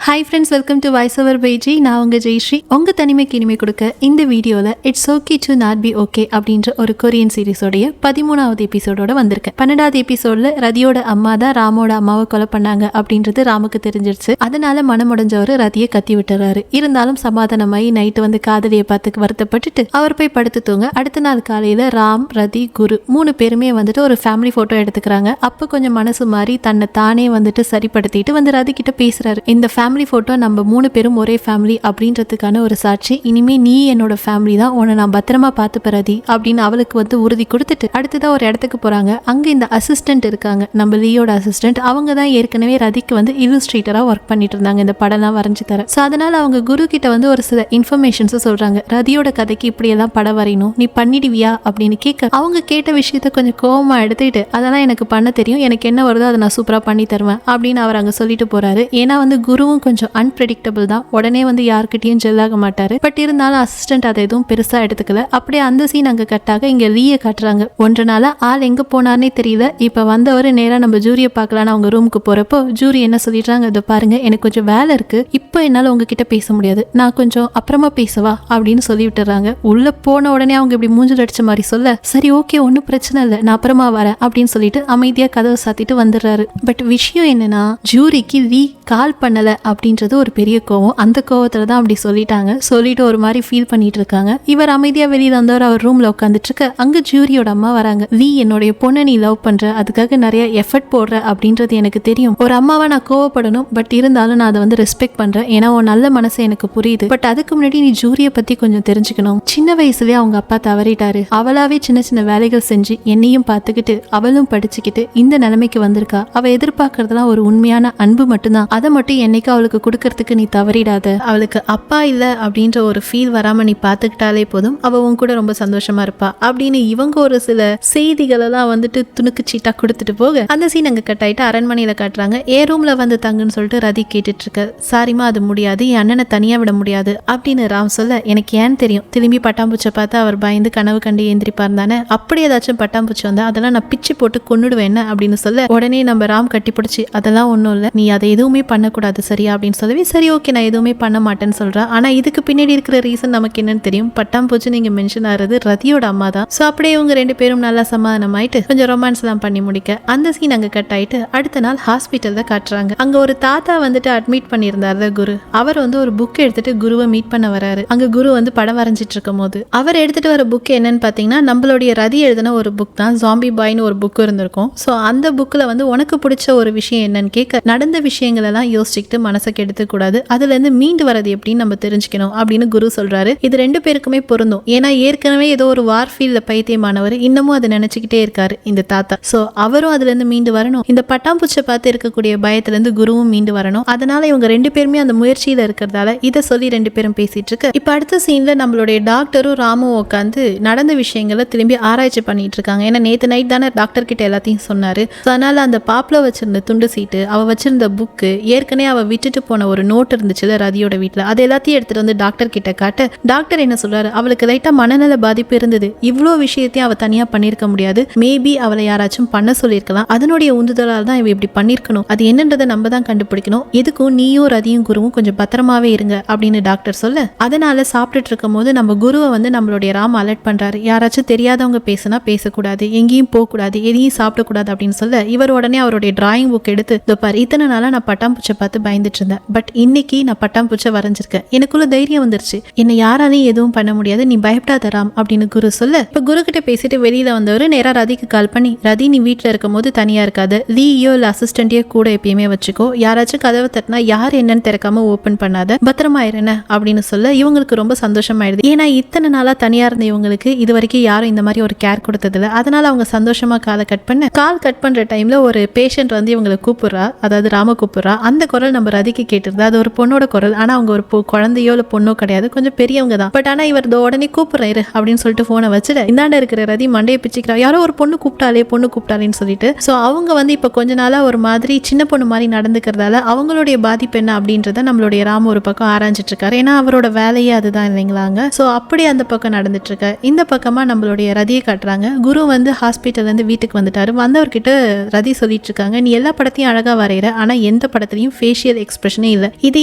Hi friends, welcome to Voice Over by G. நான் உங்க ஜெயஸ்ரீ. உங்க தனிமைக்கு இனிமை கொடுக்க இந்த வீடியோல it's okay to not be okay அப்படின்ற ஒரு கொரியன் சீரிஸோடைய 13வது எபிசோடோட வந்திருக்கேன். 12வது எபிசோட்ல ரதியோட அம்மா தான் ராமோட அம்மாவை கொலை பண்ணாங்க அப்படின்றது ராமுக்கு தெரிஞ்சிருச்சு. அதனால மனமுடைஞ்சவர் ரதியை கத்தி விட்டுறாரு. இருந்தாலும் சமாதானமாயி நைட்டு வந்து காதலியை பார்த்து வருத்தப்பட்டுட்டு அவர் போய் படுத்து தூங்க. அடுத்த நாள் காலையில ராம், ரதி, குரு 3 பேருமே வந்துட்டு ஒரு ஃபேமிலி போட்டோ எடுத்துக்கிறாங்க. அப்ப கொஞ்சம் மனசு மாறி தன்னை தானே வந்துட்டு சரிப்படுத்திட்டு வந்து ரதி கிட்ட பேசுறாரு. இந்த ஃபேமிலி போட்டோ நம்ம 3 பேரும் ஒரே ஃபேமிலி அப்படின்றதுக்கான ஒரு சாட்சி. இனிமே நீ என்னோட ஃபேமிலி தான், உன்னை நான் பத்திரமா பார்த்து பரதி அப்படின்னு அவளுக்கு வந்து உறுதி கொடுத்துட்டு அடுத்ததான் ஒரு இடத்துக்கு போறாங்க. அங்க இந்த அசிஸ்டன்ட் இருக்காங்க, நம்ம லியோட அசிஸ்டன்ட். அவங்க தான் ஏற்கனவே ரதிக்கு வந்து இல்லுஸ்ட்ரேட்டரா ஒர்க் பண்ணிட்டு இருந்தாங்க, இந்த படம்லாம் வரைஞ்சு தர. ஸோ அதனால அவங்க குரு கிட்ட வந்து ஒரு சில இன்ஃபர்மேஷன்ஸ் சொல்றாங்க. ரதியோட கதைக்கு இப்படியெல்லாம் படம் வரையணும், நீ பண்ணிடுவியா அப்படின்னு கேட்க அவங்க கேட்ட விஷயத்த கொஞ்சம் கோவமா எடுத்துக்கிட்டு அதெல்லாம் எனக்கு பண்ண தெரியும், எனக்கு என்ன வருதோ அதை நான் சூப்பரா பண்ணி தருவேன் அப்படின்னு அவர் அங்க சொல்லிட்டு போறாரு. ஏன்னா வந்து குருவும் கொஞ்சம் அன்பிரடிக்டபிள் தான், உடனே வந்து யார்கிட்டயும் ஜெல்லாக மாட்டாரு. பட் இருந்தாலும் அசிஸ்டன்ட் அதை எதுவும் பெருசா எடுத்துக்கல. அப்படியே அந்த சீன் அங்க கட்டாக இங்க லீய காட்டுறாங்க. 1 நாளா ஆள் எங்க போனார்னே தெரியல. இப்ப வந்தவர் நேரா நம்ம ஜூரியை பார்க்கலான்னு அவங்க ரூமுக்கு போறப்போ ஜூரி என்ன சொல்லிடுறாங்க, இதை பாருங்க எனக்கு கொஞ்சம் வேலை இருக்கு, இப்போ என்னால உங்ககிட்ட பேச முடியாது, நான் கொஞ்சம் அப்புறமா பேசவா அப்படின்னு சொல்லி விட்டுறாங்க. உள்ள போன உடனே அவங்க இப்படி மூஞ்சில் அடிச்ச மாதிரி சொல்ல, சரி ஓகே ஒன்னும் பிரச்சனை இல்லை, நான் அப்புறமா வரேன் அப்படின்னு சொல்லிட்டு அமைதியா கதவை சாத்திட்டு வந்துடுறாரு. பட் விஷயம் என்னன்னா, ஜூரிக்கு லீ கால் பண்ணல அப்படின்றது ஒரு பெரிய கோவம். அந்த கோவத்துல தான் அப்படி சொல்லிட்டாங்க. சொல்லிட்டு ஒரு மாதிரி ஃபீல் பண்ணிட்டு இருக்காங்க. இவர் அமைதியா வெளியில வந்தவர் அவர் ரூம்ல உட்காந்துட்டு இருக்க. அங்க ஜூரியோட அம்மா வராங்க. லீ, என்னுடைய பொண்ணை நீ லவ் பண்ற, அதுக்காக நிறைய எஃபர்ட் போடுற அப்படின்றது எனக்கு தெரியும். ஒரு அம்மாவா நான் கோவப்படணும், பட் இருந்தாலும் நான் அதை வந்து ரெஸ்பெக்ட் பண்றேன். ஏன்னா உன் நல்ல மனசு எனக்கு புரியுது. பட் அதுக்கு முன்னாடி நீ ஜூரியை பத்தி கொஞ்சம் தெரிஞ்சுக்கணும். சின்ன வயசுலயே அவங்க அப்பா தவறிட்டாரு. அவளாவே சின்ன சின்ன வேலைகள் செஞ்சு என்னையும் பார்த்துக்கிட்டு அவளும் படிச்சுக்கிட்டு இந்த நிலைமைக்கு வந்திருக்கா. அவ எதிர்பார்க்கறதுலாம் ஒரு உண்மையான அன்பு மட்டும்தான். அதை மட்டும் என்னைக்கு அவளுக்கு கொடுக்கறதுக்கு நீ தவறிடாத. அவளுக்கு அப்பா இல்ல அப்படின்ற ஒரு ஃபீல் வராம நீ பாத்துக்கிட்டாலே போதும், அவ உன் கூட ரொம்ப சந்தோஷமா இருப்பா அப்படின்னு இவங்க ஒரு சில செய்திகள் எல்லாம் வந்துட்டு துணுக்கு சீட்டா கொடுத்துட்டு போக அந்த சீன் அங்க கட் ஆயிட்டு அரண்மனையில காட்டுறாங்க. ஏ ரூம்ல வந்து தங்குன்னு சொல்லிட்டு ரதி கேட்டுட்டு இருக்க. சாரிமா அது முடியாது, என் அண்ணனை தனியா விட முடியாது அப்படின்னு ராம் சொல்ல, எனக்கு ஏன் தெரியும், திரும்பி பட்டாம்பூச்சை பார்த்து அவர் பயந்து கனவு கண்டு ஏந்திரிப்பார் தானே, அப்படி ஏதாச்சும் பட்டாம்பூச்சி வந்தா அதெல்லாம் நான் பிச்சு போட்டு கொன்னுடுவேன் அப்படின்னு சொல்ல, உடனே நம்ம ராம் கட்டி பிடிச்சி அதெல்லாம் ஒன்றும் இல்லை, நீ அதை எதுவுமே பண்ணக்கூடாது சரியா அப்படின்னு சொல்லவே, சரி ஓகே நான் எதுவுமே பண்ண மாட்டேன்னு சொல்றா. ஆனா இதுக்கு பின்னாடி இருக்கிற ரீசன் நமக்கு என்னன்னு தெரியும். பட்டாம்பூச்சி நீங்க மென்ஷன் ஆறது ரதியோட அம்மா தான். ஸோ அப்படியே இவங்க 2 பேரும் நல்லா சமாதானம் ஆயிட்டு கொஞ்சம் ரொமான்ஸ் எல்லாம் பண்ணி முடிக்க அந்த சீன் அங்க கட் ஆயிட்டு அடுத்த நாள் ஹாஸ்பிட்டல்ல காட்டுறாங்க. அங்க ஒரு தாத்தா வந்துட்டு அட்மிட் பண்ணியிருந்தாரு குரு. அவர் வந்து ஒரு புக் எடுத்துட்டு குருவை மீட் பண்ண வராரு. அங்க குரு வந்து படம் வரைஞ்சிட்டு இருக்கும் போது அவர் எடுத்துட்டு வர புக் என்னன்னு பாத்தீங்கன்னா, நம்மளுடைய ரதி எழுதின ஒரு புக் தான், ஜாம்பி பாய்னு ஒரு புக் இருந்திருக்கும். ஸோ அந்த புக்ல வந்து உனக்கு பிடிச்ச ஒரு விஷயம் என்னன்னு கேட்க, நடந்த விஷயங்கள் எல்லாம் யோசிச்சுக்கிட்டு மனசை கெடுத்து கூடாது, அதுல இருந்து மீண்டு வரது எப்படின்னு நம்ம தெரிஞ்சுக்கணும் அப்படின்னு குரு சொல்றாரு. இது 2 பேருக்குமே பொருந்தும். ஏன்னா ஏற்கனவே ஏதோ ஒரு வார்ஃபீல்ட்ல பைத்தியமானவர் இன்னமும் அதை நினைச்சுக்கிட்டே இருக்காரு இந்த தாத்தா. சோ அவரும் அதுல இருந்து மீண்டு வரணும், இந்த பட்டாம்பூச்சை பார்த்து இருக்கக்கூடிய பயத்துல இருந்து குருவும் மீண்டு வரணும். அதனால இவங்க 2 பேருமே அந்த முயற்சியில இருக்கிறதால இதை சொல்லி 2 பேரும் பேசிட்டு இருக்கு. இப்ப அடுத்த சீன்ல நம்மளுடைய டாக்டரும் ராமும் உட்காந்து நடந்த விஷயங்களை திரும்பி ஆராய்ச்சி பண்ணிட்டு இருக்காங்க. ஏன்னா நேத்து நைட் தானே டாக்டர் கிட்ட எல்லாத்தையும் சொன்னாரு. அதனால அந்த பாப்ல வச்சிருந்த துண்டு சீட்டு, அவ வச்சிருந்த புக்கு, ஏற்கனவே அவ விட்டுட்டு போன ஒரு நோட் இருந்துச்சுல ரதியோட வீட்டுல, அது எல்லாத்தையும் எடுத்துட்டு வந்து டாக்டர் கிட்ட காட்ட டாக்டர் என்ன சொல்றாரு, அவளுக்கு லைட்டா மனநல பாதிப்பு இருந்தது, இவ்வளோ விஷயத்தையும் அவ தனியா பண்ணிருக்க முடியாது, மேபி அவளை யாராச்சும் பண்ண சொல்லியிருக்கலாம், அதனுடைய உந்துதலால் தான் இவ இப்படி பண்ணிருக்கணும், அது என்னன்றதை நம்ம தான் கண்டுபிடிக்கணும், எதுக்கும் நீயும் ரதியும் குருவும் கொஞ்சம் பத்திரமாவே இருங்க அப்படின்னு டாக்டர் சொல்ல, அதனால சாப்பிட்டுட்டு இருக்கும் போது நம்ம குருவை வந்து நம்மளுடைய ராம் அலர்ட் பண்றாரு. யாராச்சும் தெரியாதவங்க பேசினா பேசக்கூடாது, எங்கேயும் போகக்கூடாது, எதையும் சாப்பிடக்கூடாது அப்படின்னு சொல்ல, இவர் உடனே அவருடைய டிராயிங் புக் எடுத்து, இதோ பாரு இத்தனை நாளா நான் பட்டாம்பூச்சை பார்த்து பயந்துட்டு இருந்தேன், பட் இன்னைக்கு நான் பட்டாம்பூச்சை வரைஞ்சிருக்கேன், எனக்குள்ள தைரியம் வந்துருச்சு, என்னை யாராலையும் எதுவும் பண்ண முடியாது, நீ பயப்படாத ராம் அப்படின்னு குரு சொல்ல, இப்ப குரு கிட்ட பேசிட்டு வெளியில வந்தவர் நேரா ரதிக்கு கால் பண்ணி, ரதி நீ வீட்டுல இருக்கும் போது தனியா இருக்காது, லீயோ இல்ல அசிஸ்டன்டையோ கூட எப்பயுமே வச்சுக்கோ, யாராச்சும் கதவை தட்டினா யார் என்னன்னு திறக்காம ஓபன் பண்ணாத, பத்திரமா இருன அப்படின்னு சொல்ல இவங்களுக்கு ரொம்ப சந்தோஷமாயிடுது. ஏன்னா இத்தனை நாளா தனியா இருந்த இவங்களுக்கு இது வரைக்கும் யாரும் இந்த மாதிரி ஒரு கேர் கொடுத்ததில்ல. அதனால அவங்க சந்தோஷமா காலை கட் பண்ண, கால் கட் பண்ற டைம்ல ஒரு பேஷண்ட் வந்து இவங்களை கூப்பிடுறா, அதாவது ராம கூப்பிடுறா. அந்த குரல் நம்ம ரதிக்கு கேட்டிருந்தா, அது ஒரு பொண்ணோட குரல். ஆனா அவங்க ஒரு குழந்தையோ இல்ல பொண்ணோ கிடையாது, கொஞ்சம் பெரியவங்க தான். பட் ஆனா இவர் உடனே கூப்பிடுறாரு அப்படின்னு சொல்லிட்டு போனை வச்சுட்டு இந்தாண்ட இருக்கிற ரதி மண்டையை பிச்சுக்கிறா, யாரோ ஒரு பொண்ணு கூப்பிட்டாலேன்னு சொல்லிட்டு. சோ அவங்க வந்து இப்ப கொஞ்ச நாளா ஒரு மாதிரி சின்ன பொண்ணு மாதிரி நடந்துக்கிறதால அவங்களுடைய பாதிப்பு என்ன அப்படின்றத நம்மளுடைய ராம ஒரு பக்கம் ஆராய்ஞ்சிட்டு இருக்காரு. ஏன்னா அவரோட வேலையே அதுதான் இல்லைங்களாங்க. சோ அப்படி அந்த பக்கம் நடந்துட்டு இருக்க. இந்த பக்கமா நம்மளுடைய ரதியை காட்டுறாங்க. குரு வந்து ஹாஸ்பிட்டல்ல இருந்து வீட்டுக்கு வந்துட்டாரு. வந்தவர்கிட்ட ரதி சொல்லிட்டு இருக்காங்க, நீ எல்லா படத்தையும் அழகா வரைகிற, ஆனா எந்த படத்துலையும் ஃபேஷியல் எக்ஸ்பிரஷனே இல்லை. இது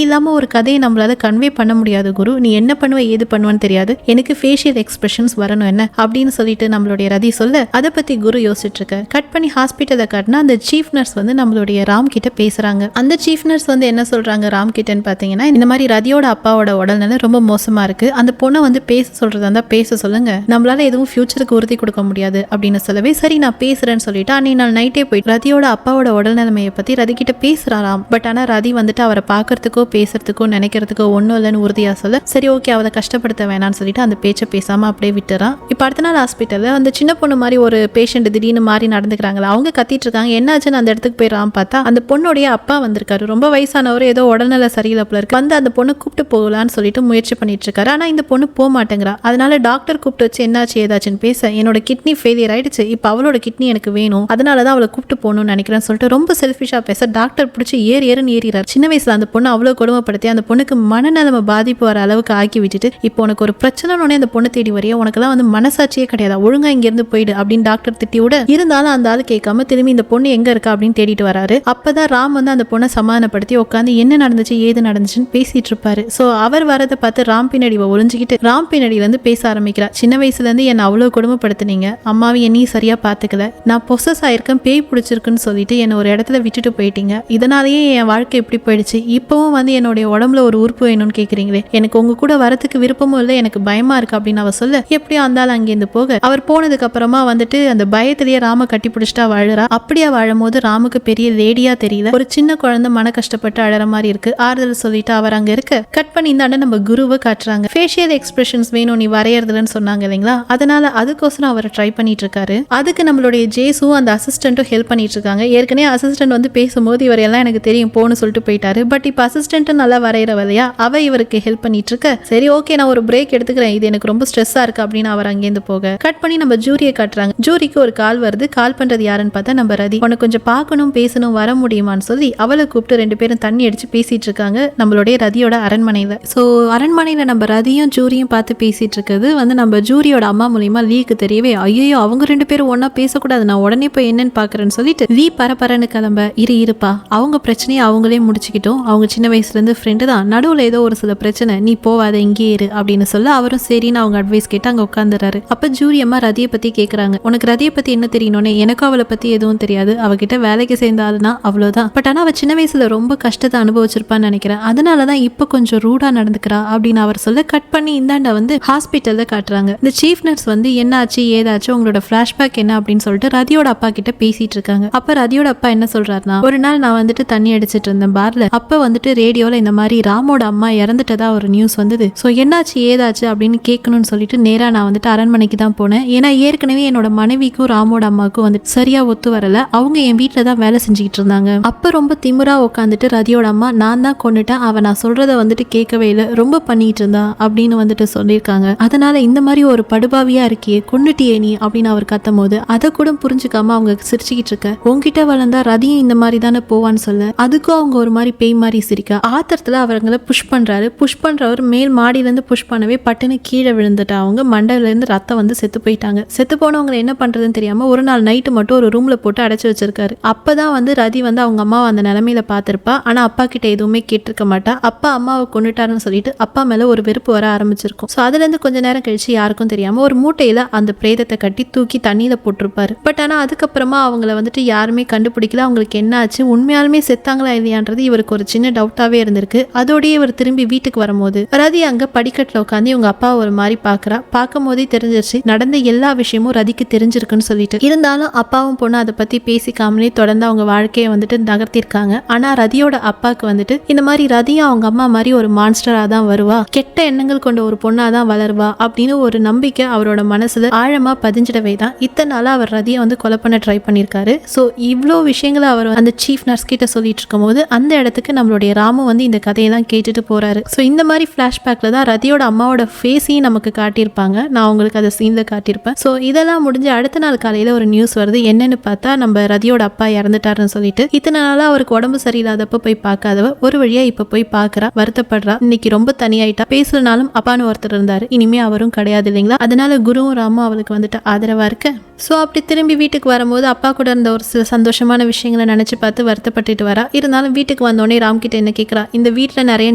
இல்லாம ஒரு கதையை நம்மளால கன்வே பண்ண முடியாது குரு. நீ என்ன பண்ணுவ ஏது பண்ணுவேன்னு தெரியாது, எனக்கு ஃபேஷியல் எக்ஸ்பிரஷன்ஸ் வரணும் என்ன அப்படின்னு சொல்லிட்டு நம்மளுடைய ரதி சொல்ல அதை பத்தி குரு யோசிச்சுட்டு இருக்க. கட் பண்ணி ஹாஸ்பிட்டலை காட்டினா அந்த சீஃப் நர்ஸ் வந்து நம்மளுடைய ராம் கிட்ட பேசுறாங்க. அந்த சீஃப் நர்ஸ் வந்து என்ன சொல்றாங்க ராம் கிட்டன்னு பாத்தீங்கன்னா, இந்த மாதிரி ரதியோட அப்பாவோட உடல்நிலை ரொம்ப மோசமா இருக்கு, அந்த பொண்ணை வந்து பேச சொல்றதா இருந்தா பேச சொல்லுங்க, நம்மளால எதுவும் ஃபியூச்சருக்கு உறுதி கொடுக்க முடியாது அப்படின்னு சொல்லவே சரி நான் பேசுறேன்னு சொல்லிட்டு அன்னைக்கு நாள் நைட்டே போய் ரதியோட அப்பாவோட உடல்நிலைமையை பத்தி ரதி கிட்ட பேசுறாராம். பட் ஆனா ரதி வந்துட்டு அவரை பாக்குறதுக்கோ பேசுறதுக்கோ நினைக்கிறதுக்கோ ஒன்னும் இல்லைன்னு உறுதியா சொல்ல சரி ஓகே அவரை கஷ்டப்படுத்த வேணாம்னு சொல்லிட்டு அந்த பேச்சை பேசாம அப்படியே விட்டுறான். இப்ப அடுத்த நாள் ஹாஸ்பிட்டல்ல அந்த சின்ன பொண்ணு மாதிரி ஒரு பேஷண்ட் திடீர்னு மாறி நடந்துக்கிறாங்களா, அவங்க கத்திட்டு இருக்காங்க. என்னாச்சுன்னு அந்த இடத்துக்கு போயிடறான். பார்த்தா அந்த பொண்ணுடைய அப்பா வந்திருக்காரு. ரொம்ப வயசானவர், ஏதோ உடல்நல சரியில்லை போல இருக்கு. வந்து அந்த பொண்ணு கூப்பிட்டு போகலான்னு சொல்லிட்டு முயற்சி பண்ணிட்டு இருக்காரு. ஆனா இந்த பொண்ணு போக மாட்டேங்கிறா. அதனால டாக்டர் கூப்பிட்டு வச்சு என்னாச்சு ஏதாச்சுன்னு பேச, என்னோட கிட்னி ஃபெயிலியர் ஆயிடுச்சு, இப்ப அவளோட கிட்னி எனக்கு வேணும், அதனாலதான் அவளை கூப்பிட்டு போகணும்னு நினைக்கிறேன்னு சொல்லிட்டு ரொம்ப செல்ஃபிஷா பேச டாக்டர் பிடிச்சி ஏறுன்னு ஏறிறாரு. சின்ன வயசுல அந்த பொண்ணு அவ்வளவு கொடுமைப்படுத்தி அந்த பொண்ணுக்கு மனநலம பாதிப்பு வர அளவுக்கு ஆக்கி விட்டுட்டு இப்போ உனக்கு ஒரு பிரச்சனை அந்த பொண்ணு தேடி வரைய, உனக்கெல்லாம் வந்து மனசாட்சியே கிடையாது, ஒழுங்கா இங்க இருந்து போயிடு அப்படின்னு டாக்டர் திட்டி விட, இருந்தாலும் அந்த ஆள் கேட்காம திரும்பி இந்த பொண்ணு எங்க இருக்கா அப்படின்னு தேடிட்டு வராரு. அப்பதான் ராம் வந்து அந்த பொண்ணை சமாதானப்படுத்தி உட்காந்து என்ன நடந்துச்சு ஏது நடந்துச்சுன்னு பேசிட்டு இருப்பாரு. சோ அவர் வரதை பார்த்து ராம் பின்னாடி ஒளிஞ்சுக்கிட்டு ராம் பின்னாடியில இருந்து பேச ஆரம்பிக்கிறா. சின்ன வயசுல இருந்து என்ன அவ்வளவு கொடுமைப்படுத்தினீங்க, அம்மாவை என்னையும் சரியா பாத்துக்கல, நான் பொசஸ் ஆயிருக்கேன், பேய் பிடிச்சிருக்குன்னு சொல்லிட்டு என்ன ஒரு இடத்துல விட்டுட்டு போயிட்டீங்க, இதனாலேயே என் வாழ்க்கை எப்படி போயிடுச்சு, இப்பவும் வந்து என்னுடைய உடம்புல ஒரு உறுப்பு வேணும்னு கேக்குறீங்களே, எனக்கு உங்க கூட வரதுக்கு விருப்பமும் இல்லை, எனக்கு பயமா இருக்கு அப்படின்னு அவ சொல்ல, எப்படியோ அந்தாலும் அங்கேருந்து போக அவர் போனதுக்கு அப்புறமா வந்துட்டு அந்த பயத்திலேயே ராம கட்டி பிடிச்சிட்டா வாழறா. அப்படியா வாழும் போது ராமுக்கு பெரிய லேடியா தெரியல, ஒரு சின்ன குழந்தை மன கஷ்டப்பட்டு அழற மாதிரி இருக்கு. ஆறுதல் சொல்லிட்டு அவர் அங்க இருக்க கட் பண்ணி இந்தாண்ட நம்ம குருவை காட்டுறாங்க. ஃபேஷியல் எக்ஸ்பிரஷன்ஸ் வேணும் நீ வரையறதுலன்னு சொன்னாங்க இல்லைங்களா, அதனால அதுக்கோசரம் அவர் ட்ரை பண்ணிட்டு இருக்காரு. அதுக்கு நம்மளுடைய ஜேசும் அந்த அசிஸ்டன்ட்டும் ஹெல்ப் பண்ணிட்டு இருக்காங்க. ஏற்கனவே அசிஸ்டன்ட் வந்து பேசும்போது இவர் எல்லாம் எனக்கு தெரியும் போன்னு சொல்லிட்டு போயிட்டாரு. பட் இப்ப அசிஸ்டன்ட் நல்லா வரையறவலையா அவ இவருக்கு ஹெல்ப் பண்ணிட்டு இருக்க. சரி ஓகே நான் ஒரு பிரேக் எடுத்துக்கிறேன், இது எனக்கு ரொம்ப ஸ்ட்ரெஸ்ஸா இருக்கு அப்படின்னு அவர் அங்கேருந்து போக கட் பண்ணி நம்ம ஜூரியை காட்டுறாங்க. ஜூரிக்கு ஒரு கால் வருது. கால் பண்றது யாருன்னு பார்த்தா நம்ம ரதி. உனக்கு கொஞ்சம் பார்க்கணும் பேசணும் வர முடியுமான்னு சொல்லி அவளை கூப்பிட்டு ரெண்டு பேரும் தண்ணி அடிச்சு பேசிட்டு இருக்காங்க நம்மளுடைய ரதியோட அரண்மனையில. ஸோ அரண்மனையில நம்ம ரதியும் ஜூரியும் பார்த்து பேசிட்டு இருக்கிறது வந்து நம்ம ஜூரியோட அம்மா மூலியமா லீக்கு தெரியவே, ஐயோ அவங்க ரெண்டு பேரும் ஒன்னா பேசக்கூடாது, நான் உடனே போய் என்னன்னு பாக்குறேன்னு சொல்லிட்டு லீ பரபரன்னு கிளம்ப இருப்பா அவங்க பிரச்சனையை அவங்களே முடிச்சுக்கிட்டோம், அவங்க சின்ன வயசுல இருந்து ஃப்ரெண்டு தான், நடுவில் ஏதோ ஒரு சில பிரச்சனை, நீ போவாத இங்கே இரு அப்படின்னு சொல்ல அவரும் சரின்னு அவங்க அட்வைஸ் கேட்டு அங்க உட்காந்துறாரு. அப்ப ஜூரி அம்மா ரதியை பத்தி கேக்குறாங்க. உனக்கு ரதியை பத்தி என்ன தெரியணும்னு, எனக்கும் அவளை பத்தி எதுவும் தெரியாது, அவகிட்ட வேலைக்கு சேர்ந்தாலும்னா அவ்வளவுதான், பட் ஆனா அவ சின்ன வயசுல ரொம்ப கஷ்டத்தை அனுபவிச்சிருப்பான்னு நினைக்கிறேன், அதனாலதான் இப்ப கொஞ்சம் ரூடா நடந்துக்கிறா அப்படின்னு அவர் சொல்ல கட் பண்ணி இந்தாண்ட வந்து ஹாஸ்பிட்டல்ல காட்டுறாங்க. இந்த சீஃப் நர்ஸ் வந்து என்னாச்சு ஏதாச்சு உங்களோட பிளாஷ்பேக் என்ன அப்படின்னு சொல்லிட்டு ரதியோட அப்பா கிட்ட பேசிட்டு இருக்காங்க. அப்ப ரதியோட அப்பா என்ன சொல்றாருன்னா, ஒரு நாள் நான் வந்துட்டு தண்ணி அடிச்சிட்டு இருந்தேன் பார்ல, அப்ப வந்துட்டு ரேடியோல இந்த மாதிரி ராமோட அம்மா இறந்துட்டதா ஒரு நியூஸ் வந்தது, சோ என்னாச்சு ஏதாச்சு அப்படின்னு கேட்கணும்னு சொல்லிட்டு நேரா நான் வந்துட்டு அரண்மனைக்கு தான் போனேன். ஏன்னா ஏற்கனவே என்னோட மனைவிக்கும் ராமோட அம்மாவுக்கும் வந்துட்டு சரியா ஒத்து வரல, அவங்க என் வீட்டுல தான் வேலை செஞ்சுக்கிட்டு இருந்தாங்க. அப்ப ரொம்ப திமிரா உட்காந்துட்டு ரதியோட அம்மா நான் தான் கொண்டுட்டேன், அவ நான் சொல்றத வந்துட்டு கேட்கவே இல்லை, ரொம்ப பண்ணிட்டு இருந்தா அப்படின்னு வந்துட்டு சொல்லியிருக்காங்க, அதனால இந்த மாதிரி ஒரு படுபாவியா இருக்கியே கொண்டுட்டியே நீ அப்படின்னு அவர் கத்தும் போது அதை கூட புரிஞ்சுக்காம அவங்க சிரிச்சுக்கிட்டு இருக்க, உங்ககிட்ட வளர்ந்தா ரதியும் இந்த மாதிரி தானே போவான்னு சொல்ல அதுக்கும் அவங்க ஒரு மாதிரி பேய் மாதிரி சிரிக்க ஆத்திரத்துல அவங்களை புஷ் பண்றாரு. புஷ் பண்றவர் மேல் மாடியில இருந்து புஷ் பண்ணவே பட்டுன்னு கீழே விழுந்துட்டா, அவங்க மண்டையில இருந்து ரத்தம் வந்து செத்து போயிட்டாங்க. செத்து போனவங்களை என்ன பண்றதுன்னு தெரியாம ஒரு நாள் நைட்டு மட்டும் ஒரு ரூம்ல போட்டு அடைச்சு வச்சிருக்காரு. அப்பதான் வந்து ரதி வந்து அவங்க அம்மாவை அந்த நிலைமையில பாத்திருப்பா, ஆனா அப்பா கிட்ட எதுவுமே கேட்டிருக்க மாட்டா. அப்பா அம்மாவை கொண்டுட்டாருன்னு சொல்லிட்டு அப்பா மேல ஒரு வெறுப்பு வர ஆரம்பிச்சிருக்கும். சோ அதுல இருந்து கொஞ்ச நேரம் கழிச்சு யாருக்கும் தெரியாம ஒரு மூட்டையில அந்த பிரேதத்தை கட்டி தூக்கி தண்ணியில போட்டிருப்பாரு. பட் ஆனா அதுக்கப்புறமா அவங்கள வந்துட்டு யாருமே கண்டுபிடிக்கல, அவங்களுக்கு என்ன ஆச்சு உண்மையாலுமே செத்தாங்களா இல்லையான்றது இவருக்கு ஒரு சின்ன டவுட்டாவே இருந்திருக்கு. அதோடய இவர் திரும்பி வீட்டுக்கு வரும்போது ரதி அங்க படிக்கட்டுல உட்காந்து இவங்க அப்பா ஒரு மாதிரி பாக்குறா. பார்க்கும் போதே தெரிஞ்சிருச்சு நடந்த எல்லா விஷயமும் ரதிக்கு தெரிஞ்சிருக்குன்னு சொல்லிட்டு. இருந்தாலும் அப்பாவும் பொண்ணு அதை பத்தி பேசிக்காமலே தொடர்ந்து அவங்க வாழ்க்கையை வந்துட்டு நகர்த்திருக்காங்க. ஆனா ரதியோட அப்பாவுக்கு வந்துட்டு இந்த மாதிரி ரதியும் அவங்க அம்மா மாதிரி ஒரு மான்ஸ்டரா தான் வருவா, கெட்ட எண்ணங்கள் கொண்ட ஒரு பொண்ணாதான் வளருவா அப்படின்னு ஒரு நம்பிக்கை அவரோட மனசுல ஆழமா பதிஞ்சிடவே தான் இத்தனை நாளா அவர் ரதியை வந்து கொலை பண்ண ட்ரை பண்ணிருக்காரு. சோ இவ்வளோ விஷயங்களை அவர் அந்த சீஃப் நர்ஸ் கிட்ட சொல்லிட்டு இருக்கும் போது அந்த இடத்துக்கு நம்மளுடைய ராமு வந்து இந்த கதையெல்லாம் கேட்டுட்டு போறாரு. ஸோ இந்த மாதிரி ஃபிளாஷ்பேக்ல தான் ரதியோட அம்மாவோட ஃபேஸையும் நமக்கு காட்டியிருப்பாங்க. நான் உங்களுக்கு அதை சீன்ல காட்டியிருப்பேன். ஸோ இதெல்லாம் முடிஞ்சு அடுத்த நாள் காலையில ஒரு நியூஸ் வருது. என்னன்னு பார்த்தா நம்ம ரதியோட அப்பா இறந்துட்டாருன்னு சொல்லிட்டு இத்தனை நாளா அவருக்கு உடம்பு சரியில்லாதப்ப போய் பார்க்காதவ ஒரு வழியா இப்ப போய் பார்க்கறா, வருத்தப்படுறா. இன்னைக்கு ரொம்ப தனியாயிட்டா, பேசலனாலும் அப்பான்னு ஒருத்தர் இருந்தாரு, இனிமே அவரும் கிடையாது இல்லைங்களா, அதனால குருவும் ராமும் அவளுக்கு வந்துட்டு ஆதரவா இருக்க. ஸோ அப்படி திரும்பி வீட்டுக்கு வரும்போது அப்பா கூட இருந்த ஒரு சில சந்தோஷமான விஷயங்களை நினைச்சு பார்த்து வருத்தப்பட்டுட்டு வரா. இருந்தாலும் வீட்டுக்கு வந்த வந்தோடனே ராம் கிட்ட என்ன கேட்கறா, இந்த வீட்டுல நிறைய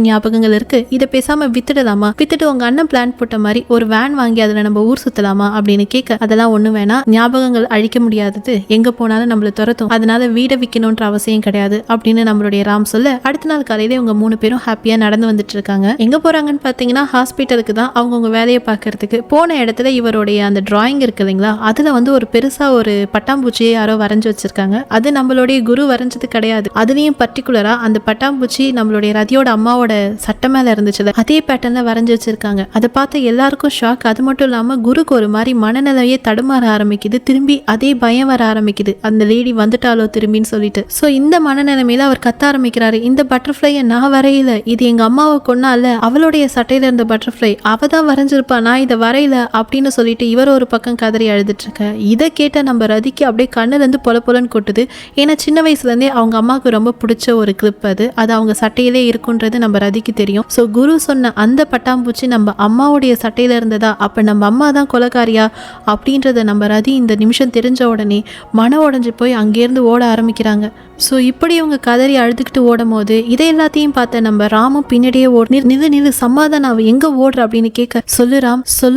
ஞாபகங்கள் இருக்கு, இதை பேசாம வித்துடலாமா, வித்துட்டு உங்க அண்ணன் பிளான் போட்ட மாதிரி ஒரு வேன் வாங்கி அதுல நம்ம ஊர் சுத்தலாமா அப்படின்னு கேட்க, அதெல்லாம் ஒண்ணு வேணாம், ஞாபகங்கள் அழிக்க முடியாதது, எங்க போனாலும் நம்மள துரத்தும், அதனால வீடை விற்கணும்ன்ற அவசியம் கிடையாது அப்படின்னு நம்மளுடைய ராம் சொல்ல, அடுத்த நாள் காலையில இவங்க 3 பேரும் ஹாப்பியா நடந்து வந்துட்டு இருக்காங்க. எங்க போறாங்கன்னு பாத்தீங்கன்னா ஹாஸ்பிட்டலுக்கு தான். அவங்கவுங்க வேலையை பார்க்கறதுக்கு போன இடத்துல இவருடைய அந்த டிராயிங் இருக்கு இல்லைங்களா, அதுல வந்து ஒரு பெருசா ஒரு பட்டாம்பூச்சியை யாரோ வரைஞ்சு வச்சிருக்காங்க. அது நம்மளுடைய குரு வரைஞ்சது கிடையாது. அதுலயும் பர்டிகுலரா அந்த பட்டாம்பூச்சி நம்மளுடைய ரதியோட அம்மாவோட சட்டை மேல இருந்துச்சு, அதே பேட்டர்ன்ல வரைஞ்சு வச்சிருக்காங்க. அதை பார்த்து எல்லாருக்கும் ஷாக். அது மட்டும் இல்லாம குருக்கு ஒரு மாதிரி மனநிலையே தடுமாற ஆரம்பிக்குது, திரும்பி அதே பயம் வர ஆரம்பிக்குது, அந்த லேடி வந்துட்டாலோ திரும்பின்னு சொல்லிட்டு. சோ இந்த மனநிலைமையில அவர் கத்த ஆரம்பிக்கிறாரு, இந்த பட்டர்ஃபிளைய நான் வரையில, இது எங்க அம்மாவை கொன்னால, அவளுடைய சட்டையில இருந்த பட்டர்ஃபிளை அவ தான் வரைஞ்சிருப்பா, நான் இதை வரையில அப்படின்னு சொல்லிட்டு இவர் ஒரு பக்கம் கதறி அழுதுட்டு இருக்க. இதை கேட்ட நம்ம ரதிக்கு அப்படியே கண்ணுல இருந்து பொல பொலன்னு கொட்டுது. ஏன்னா சின்ன வயசுல இருந்தே அவங்க அம்மாவுக்கு ரொம்ப பிடிச்ச ஒரு கிளிப் அது அவங்க சட்டையிலே இருக்குன்றது நம்ம ரதிக்கு தெரியும். ஸோ குரு சொன்ன அந்த பட்டாம்பூச்சி நம்ம அம்மாவுடைய சட்டையில இருந்ததா, அப்ப நம்ம அம்மா தான் கொலைக்காரியா அப்படின்றத நம்ம ரதி இந்த நிமிஷம் தெரிஞ்ச உடனே மன உடைஞ்சு போய் அங்கேருந்து ஓட ஆரம்பிக்கிறாங்க. ஸோ இப்படி இவங்க கதறி அழுதுகிட்டு ஓடும் போது இதை எல்லாத்தையும் பார்த்த நம்ம ராமும் பின்னாடியே நில்லு சமாதானம், அவ எங்க ஓடுற அப்படின்னு கேட்க, சொல்லு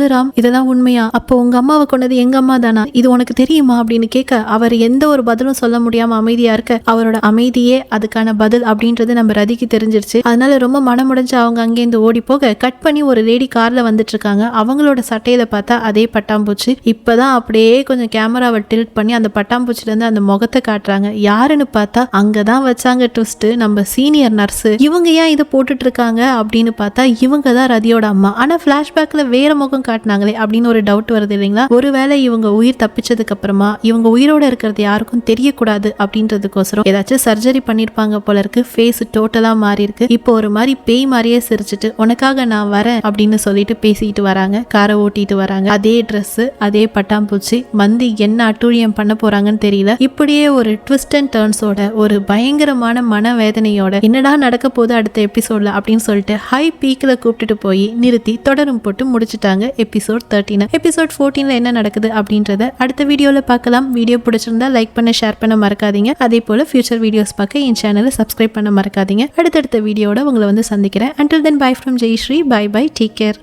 ராம் இதெல்லாம் உண்மையா, அப்போ உங்க அம்மாவை கொண்டது எங்க அம்மா தானா, இது உனக்கு தெரியுமா அப்படின்னு கேட்க, அவர் எந்த ஒரு பதிலும் சொல்ல முடியாம அமைதியா இருக்க, அவரோட அமைதியே அதுக்கான பதில் அப்படின்றது நம்ம ரதிக்கு தெரிஞ்சிருச்சு. அதனால ரொம்ப மனமுடைஞ்சு அவங்க அங்கேருந்து ஓடி போக, கட் பண்ணி ஒரு லேடி கார்ல வந்துட்டு இருக்காங்க. அவங்களோட சட்டையில பார்த்தா அதே பட்டாம்பூச்சி. இப்பதான் அப்படியே கொஞ்சம் கேமராவை டில்ட் பண்ணி அந்த பட்டாம்பூச்சில இருந்து அந்த முகத்தை காட்டுறாங்க. யாருன்னு பார்த்தா அங்கதான் வச்சாங்க ட்விஸ்ட், நம்ம சீனியர் நர்ஸ். இவங்க ஏன் இதை போட்டுட்டு இருக்காங்க அப்படின்னு பார்த்தா இவங்க தான் ரதியோட அம்மா. ஆனா பிளாஷ்பேக்ல வேற முகம் காட்டினாங்களே அப்படின்னு ஒரு டவுட் வருது இல்லைங்களா. ஒருவேளை இவங்க உயிர் தப்பிச்சதுக்கு அப்புறமா இவங்க உயிரோட இருக்கிறது யாருக்கும் தெரியக்கூடாது அப்படின்றதுக்கோசரம் ஏதாச்சும் சர்ஜரி பண்ணிருப்பாங்க போல இருக்கு. ஃபேஸ் டோட்டலா மாறி இருக்கு. இப்போ ஒரு மாதிரி பேய் மாதிரியே சிரிச்சுட்டு உனக்காக நான் வரேன் அப்படின்னு சொல்லிட்டு பேசிட்டு வராங்க. காரை ஓட்டிட்டு வராங்க. அதே ட்ரெஸ், அதே பட்டாம்பூச்சி. மந்தி என்ன அட்டூழியம் பண்ண போறாங்கன்னு தெரியல. இப்படியே ஒரு ட்விஸ்ட் அண்ட் டர்ன்ஸோட, ஒரு பயங்கரமான மனவேதனையோட என்னடா நடக்க போகுது அடுத்த எபிசோட்ல அப்படின்னு சொல்லிட்டு ஹை பீக்ல கூப்பிட்டுட்டு போய் நிறுத்தி தொடரும் போட்டு முடிச்சுட்டாங்க எபிசோட் 13. எபிசோட் 14ல என்ன நடக்குது அப்படின்றத அடுத்த வீடியோல பார்க்கலாம். வீடியோ பிடிச்சிருந்தா லைக் பண்ண, ஷேர் பண்ண மறக்காதீங்க. அதே போல ஃபியூச்சர் வீடியோஸ் பார்க்க என் சேனலை சப்ஸ்கிரைப் பண்ண மறக்காதீங்க. அடுத்தடுத்த வீடியோட உங்களை வந்து சந்திக்கிறேன். Until then, bye from Jayashree. Bye bye. Take care.